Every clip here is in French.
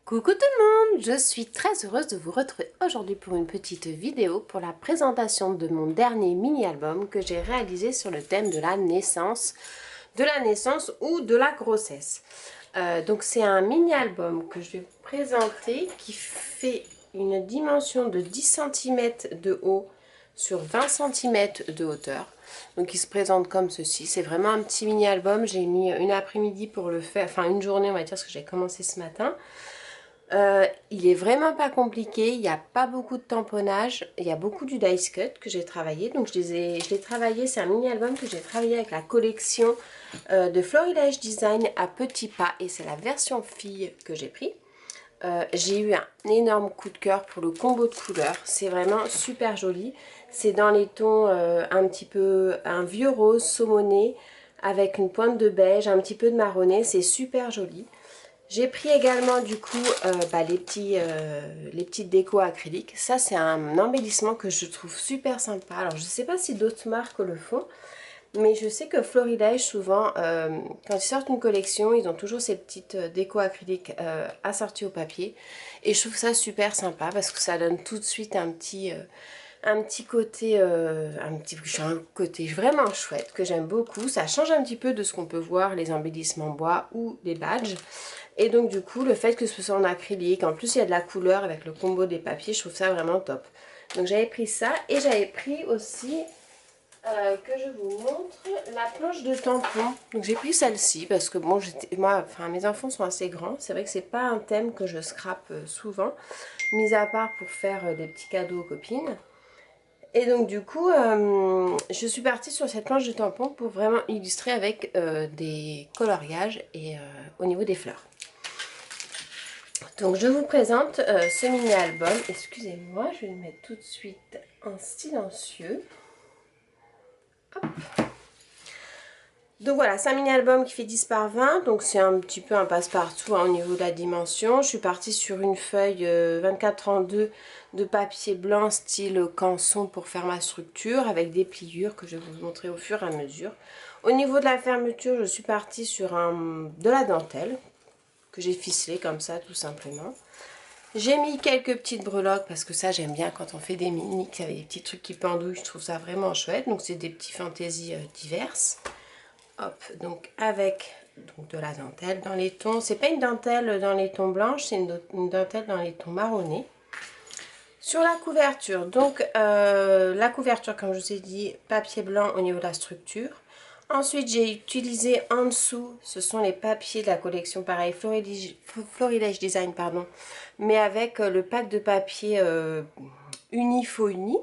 Coucou tout le monde, je suis très heureuse de vous retrouver aujourd'hui pour une petite vidéo pour la présentation de mon dernier mini-album que j'ai réalisé sur le thème de la naissance ou de la grossesse. Donc c'est un mini-album que je vais vous présenter qui fait une dimension de 10 cm de haut sur 20 cm de hauteur. Donc il se présente comme ceci, c'est vraiment un petit mini-album, j'ai mis une après-midi pour le faire, enfin une journée on va dire parce que j'ai commencé ce matin. Il est vraiment pas compliqué, il n'y a pas beaucoup de tamponnage, il y a beaucoup du dice cut que j'ai travaillé, donc je l'ai travaillé, c'est un mini album que j'ai travaillé avec la collection de Florilège Design à petits pas et c'est la version fille que j'ai pris. J'ai eu un énorme coup de cœur pour le combo de couleurs, c'est vraiment super joli, c'est dans les tons un petit peu, un vieux rose saumoné avec une pointe de beige, un petit peu de marronné, c'est super joli. J'ai pris également du coup les petites décos acryliques. Ça c'est un embellissement que je trouve super sympa. Alors je ne sais pas si d'autres marques le font. Mais je sais que Florilège souvent quand ils sortent une collection ils ont toujours ces petites décos acryliques assorties au papier. Et je trouve ça super sympa parce que ça donne tout de suite un petit côté, un côté vraiment chouette que j'aime beaucoup. Ça change un petit peu de ce qu'on peut voir les embellissements bois ou les badges. Et donc du coup le fait que ce soit en acrylique, en plus il y a de la couleur avec le combo des papiers, je trouve ça vraiment top. Donc j'avais pris ça et j'avais pris aussi, que je vous montre, la planche de tampon. Donc j'ai pris celle-ci parce que bon, mes enfants sont assez grands. C'est vrai que c'est pas un thème que je scrape souvent, mis à part pour faire des petits cadeaux aux copines. Et donc du coup, je suis partie sur cette planche de tampon pour vraiment illustrer avec des coloriages et au niveau des fleurs. Donc je vous présente ce mini-album. Excusez-moi, je vais le mettre tout de suite en silencieux. Hop. Donc voilà, c'est un mini-album qui fait 10 par 20. Donc c'est un petit peu un passe-partout au niveau de la dimension. Je suis partie sur une feuille 24-32 de papier blanc style canson pour faire ma structure avec des pliures que je vais vous montrer au fur et à mesure. Au niveau de la fermeture, je suis partie sur de la dentelle que j'ai ficelé comme ça tout simplement. J'ai mis quelques petites breloques parce que ça j'aime bien quand on fait des mini, avec des petits trucs qui pendouillent, je trouve ça vraiment chouette. Donc c'est des petits fantaisies diverses. Hop, donc avec de la dentelle dans les tons, c'est pas une dentelle dans les tons blanches, c'est une dentelle dans les tons marronnés. Sur la couverture, donc la couverture comme je vous ai dit, papier blanc au niveau de la structure. Ensuite, j'ai utilisé en dessous, ce sont les papiers de la collection, pareil, Florilège Design, pardon, mais avec le pack de papier uni faux uni,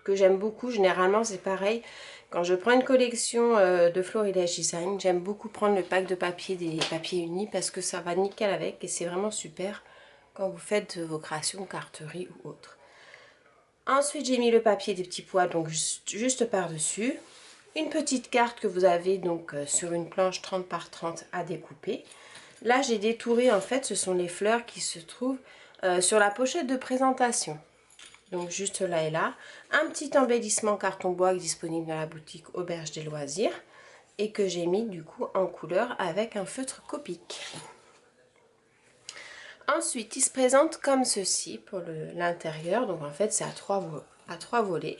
que j'aime beaucoup. Généralement, c'est pareil, quand je prends une collection de Florilège Design, j'aime beaucoup prendre le pack de papier des papiers unis parce que ça va nickel avec et c'est vraiment super quand vous faites vos créations, carterie ou autre. Ensuite, j'ai mis le papier des petits pois, donc juste par-dessus. Une petite carte que vous avez donc sur une planche 30 par 30 à découper. Là, j'ai détouré, en fait, ce sont les fleurs qui se trouvent sur la pochette de présentation. Donc, juste là et là. Un petit embellissement carton bois disponible dans la boutique Auberge des Loisirs. Et que j'ai mis, du coup, en couleur avec un feutre Copic. Ensuite, il se présente comme ceci pour l'intérieur. Donc, en fait, c'est à trois volets.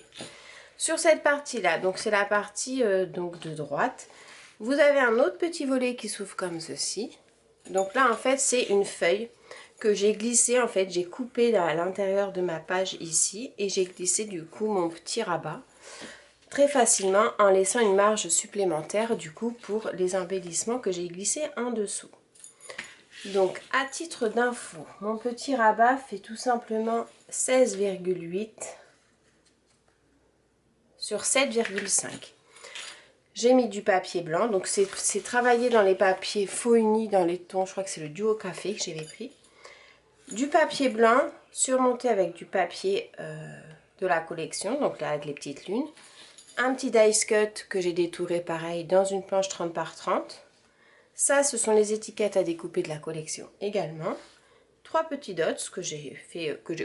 Sur cette partie-là, donc c'est la partie donc de droite, vous avez un autre petit volet qui s'ouvre comme ceci. Donc là, en fait, c'est une feuille que j'ai glissée. En fait, j'ai coupé à l'intérieur de ma page ici et j'ai glissé du coup mon petit rabat très facilement en laissant une marge supplémentaire du coup pour les embellissements que j'ai glissés en dessous. Donc, à titre d'info, mon petit rabat fait tout simplement 16,8 sur 7,5. J'ai mis du papier blanc, donc c'est travaillé dans les papiers faux unis dans les tons, je crois que c'est le duo café que j'avais pris. Du papier blanc surmonté avec du papier de la collection, donc là avec les petites lunes. Un petit dice cut que j'ai détouré pareil dans une planche 30 par 30. Ça, ce sont les étiquettes à découper de la collection également. 3 petits dots que j'ai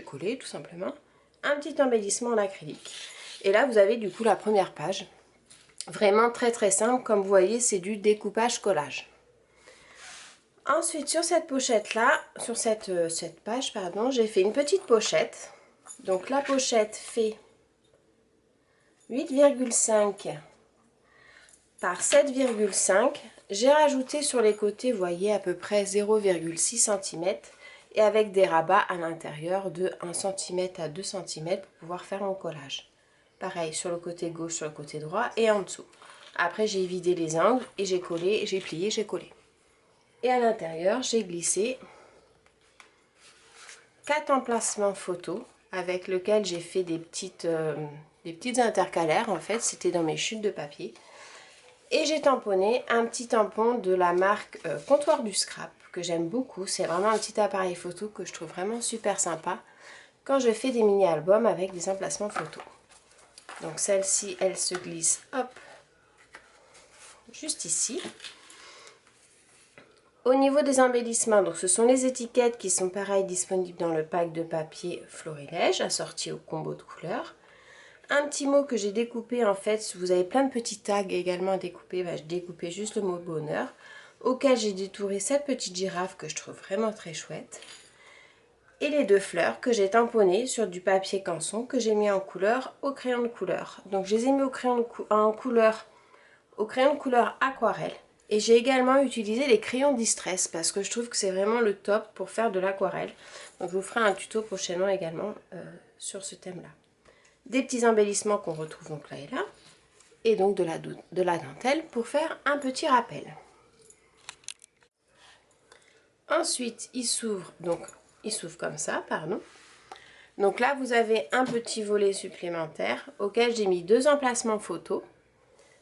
collé tout simplement. Un petit embellissement en acrylique. Et là, vous avez du coup la première page. Vraiment très très simple, comme vous voyez, c'est du découpage collage. Ensuite, sur cette pochette-là, sur cette page, pardon, j'ai fait une petite pochette. Donc la pochette fait 8,5 par 7,5. J'ai rajouté sur les côtés, vous voyez, à peu près 0,6 cm et avec des rabats à l'intérieur de 1 cm à 2 cm pour pouvoir faire mon collage. Pareil sur le côté gauche, sur le côté droit et en dessous. Après, j'ai vidé les angles et j'ai collé, j'ai plié, j'ai collé. Et à l'intérieur, j'ai glissé 4 emplacements photos avec lesquels j'ai fait des petites intercalaires. En fait, c'était dans mes chutes de papier. Et j'ai tamponné un petit tampon de la marque Comptoir du Scrap que j'aime beaucoup. C'est vraiment un petit appareil photo que je trouve vraiment super sympa quand je fais des mini-albums avec des emplacements photos. Donc celle-ci, elle se glisse, hop, juste ici. Au niveau des embellissements, donc ce sont les étiquettes qui sont pareil disponibles dans le pack de papier Florilège assorti au combo de couleurs. Un petit mot que j'ai découpé en fait, vous avez plein de petits tags également à découper, j'ai découpé juste le mot bonheur, auquel j'ai détouré cette petite girafe que je trouve vraiment très chouette. Et les 2 fleurs que j'ai tamponnées sur du papier canson que j'ai mis en couleur au crayon de couleur. Donc je les ai mis au crayon de couleur aquarelle. Et j'ai également utilisé les crayons Distress parce que je trouve que c'est vraiment le top pour faire de l'aquarelle. Donc je vous ferai un tuto prochainement également sur ce thème-là. Des petits embellissements qu'on retrouve donc là et là, et donc de la dentelle pour faire un petit rappel. Ensuite, il s'ouvre comme ça, pardon. Donc là, vous avez un petit volet supplémentaire auquel j'ai mis 2 emplacements photos,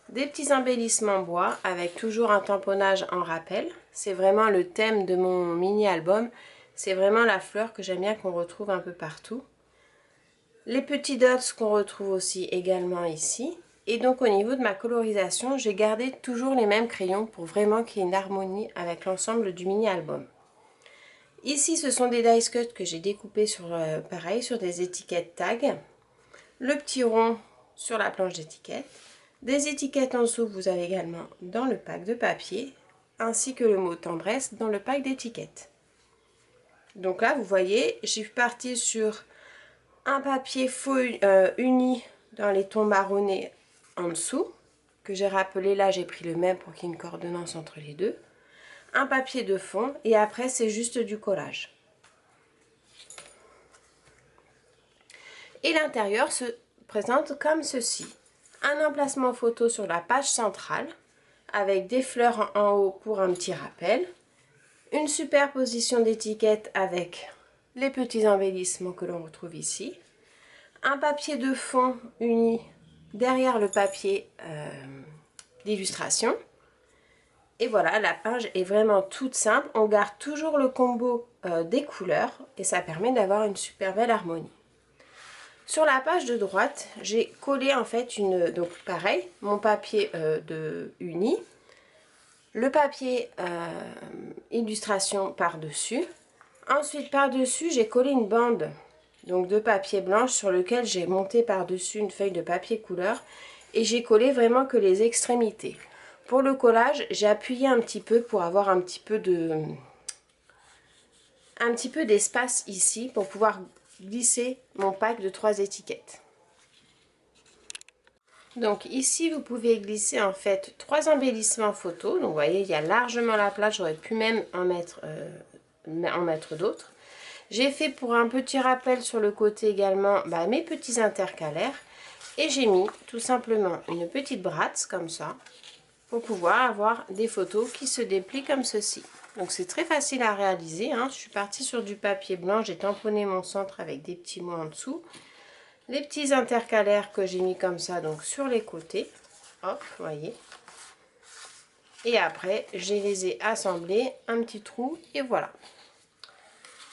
des petits embellissements bois avec toujours un tamponnage en rappel. C'est vraiment le thème de mon mini-album. C'est vraiment la fleur que j'aime bien qu'on retrouve un peu partout. Les petits dots qu'on retrouve aussi également ici. Et donc au niveau de ma colorisation, j'ai gardé toujours les mêmes crayons pour vraiment qu'il y ait une harmonie avec l'ensemble du mini-album. Ici, ce sont des dice cuts que j'ai découpés sur, pareil, sur des étiquettes tag. Le petit rond sur la planche d'étiquette. Des étiquettes en dessous que vous avez également dans le pack de papier, ainsi que le mot tendresse dans le pack d'étiquettes. Donc là, vous voyez, je suis partie sur un papier faux uni dans les tons marronnés en dessous, que j'ai rappelé là, j'ai pris le même pour qu'il y ait une coordonnance entre les deux. Un papier de fond et après c'est juste du collage. Et l'intérieur se présente comme ceci. Un emplacement photo sur la page centrale avec des fleurs en haut pour un petit rappel. Une superposition d'étiquettes avec les petits embellissements que l'on retrouve ici. Un papier de fond uni derrière le papier d'illustration. Et voilà, la page est vraiment toute simple. On garde toujours le combo des couleurs et ça permet d'avoir une super belle harmonie. Sur la page de droite, j'ai collé en fait donc pareil, mon papier de uni, le papier illustration par-dessus. Ensuite, par-dessus, j'ai collé une bande donc de papier blanche sur lequel j'ai monté par-dessus une feuille de papier couleur et j'ai collé vraiment que les extrémités. Pour le collage, j'ai appuyé un petit peu pour avoir un petit peu d'espace ici pour pouvoir glisser mon pack de 3 étiquettes. Donc ici, vous pouvez glisser en fait 3 embellissements photos. Donc vous voyez, il y a largement la place, j'aurais pu même en mettre d'autres. J'ai fait pour un petit rappel sur le côté également mes petits intercalaires. Et j'ai mis tout simplement une petite bratte comme ça pour pouvoir avoir des photos qui se déplient comme ceci. Donc c'est très facile à réaliser, hein. Je suis partie sur du papier blanc, j'ai tamponné mon centre avec des petits mots en dessous. Les petits intercalaires que j'ai mis comme ça, donc sur les côtés. Hop, vous voyez. Et après, je les ai assemblés, un petit trou, et voilà.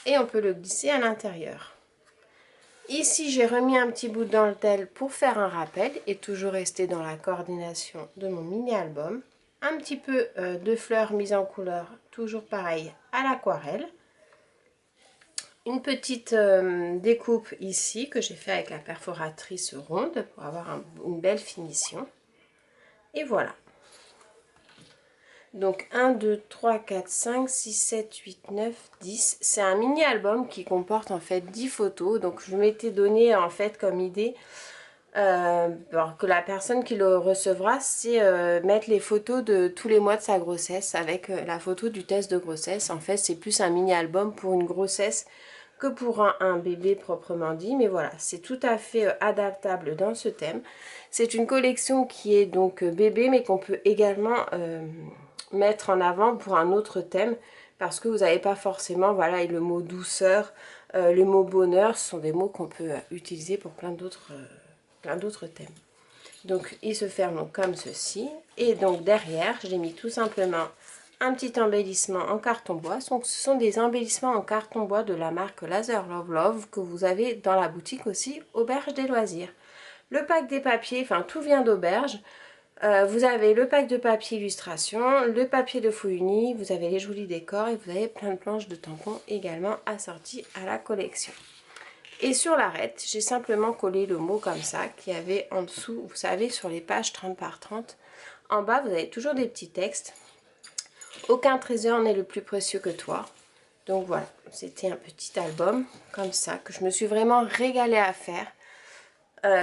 Et on peut le glisser à l'intérieur. Ici, j'ai remis un petit bout de dentelle pour faire un rappel et toujours rester dans la coordination de mon mini-album. Un petit peu de fleurs mises en couleur, toujours pareil, à l'aquarelle. Une petite découpe ici que j'ai fait avec la perforatrice ronde pour avoir une belle finition. Et voilà. Donc 1, 2, 3, 4, 5, 6, 7, 8, 9, 10. C'est un mini album qui comporte en fait 10 photos. Donc je m'étais donné en fait comme idée que la personne qui le recevra, c'est mettre les photos de tous les mois de sa grossesse avec la photo du test de grossesse. En fait, c'est plus un mini album pour une grossesse que pour un bébé proprement dit, mais voilà, c'est tout à fait adaptable dans ce thème. C'est une collection qui est donc bébé, mais qu'on peut également mettre en avant pour un autre thème, parce que vous n'avez pas forcément, voilà, le mot douceur, le mot bonheur, ce sont des mots qu'on peut utiliser pour plein d'autres thèmes. Donc il se ferme donc comme ceci, et donc derrière, j'ai mis tout simplement un petit embellissement en carton bois. Donc ce sont des embellissements en carton bois de la marque Laser Love Love que vous avez dans la boutique aussi Auberge des Loisirs. Le pack des papiers, enfin tout vient d'Auberge. Vous avez le pack de papier illustration, le papier de faux uni, vous avez les jolis décors et vous avez plein de planches de tampons également assorties à la collection. Et sur l'arête, j'ai simplement collé le mot comme ça qu'il y avait en dessous, vous savez, sur les pages 30 par 30. En bas, vous avez toujours des petits textes. Aucun trésor n'est le plus précieux que toi. Donc voilà, c'était un petit album comme ça que je me suis vraiment régalée à faire.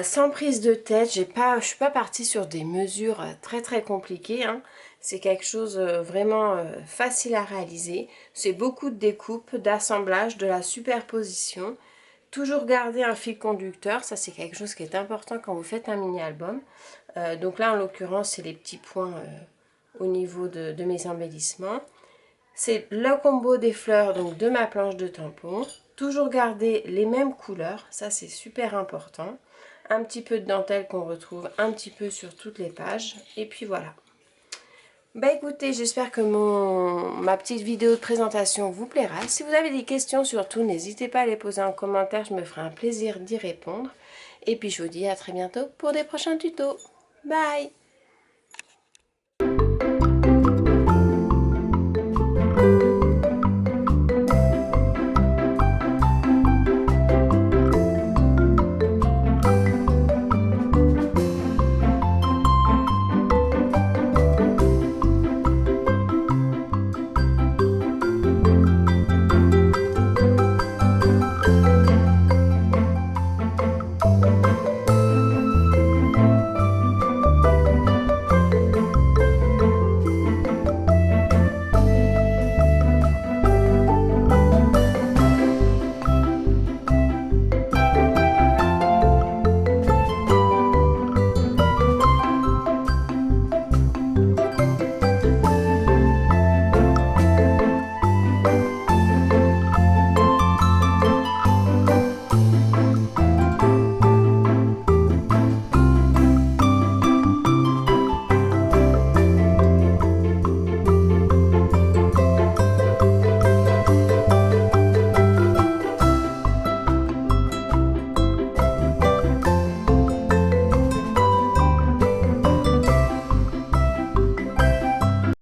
Sans prise de tête, je ne suis pas partie sur des mesures très compliquées. Hein. C'est quelque chose vraiment facile à réaliser. C'est beaucoup de découpe, d'assemblage, de la superposition. Toujours garder un fil conducteur, ça c'est quelque chose qui est important quand vous faites un mini-album. Donc là en l'occurrence c'est les petits points au niveau de mes embellissements. C'est le combo des fleurs donc de ma planche de tampons. Toujours garder les mêmes couleurs, ça c'est super important. Un petit peu de dentelle qu'on retrouve un petit peu sur toutes les pages. Et puis voilà. Bah écoutez, j'espère que ma petite vidéo de présentation vous plaira. Si vous avez des questions surtout, n'hésitez pas à les poser en commentaire, je me ferai un plaisir d'y répondre. Et puis je vous dis à très bientôt pour des prochains tutos. Bye!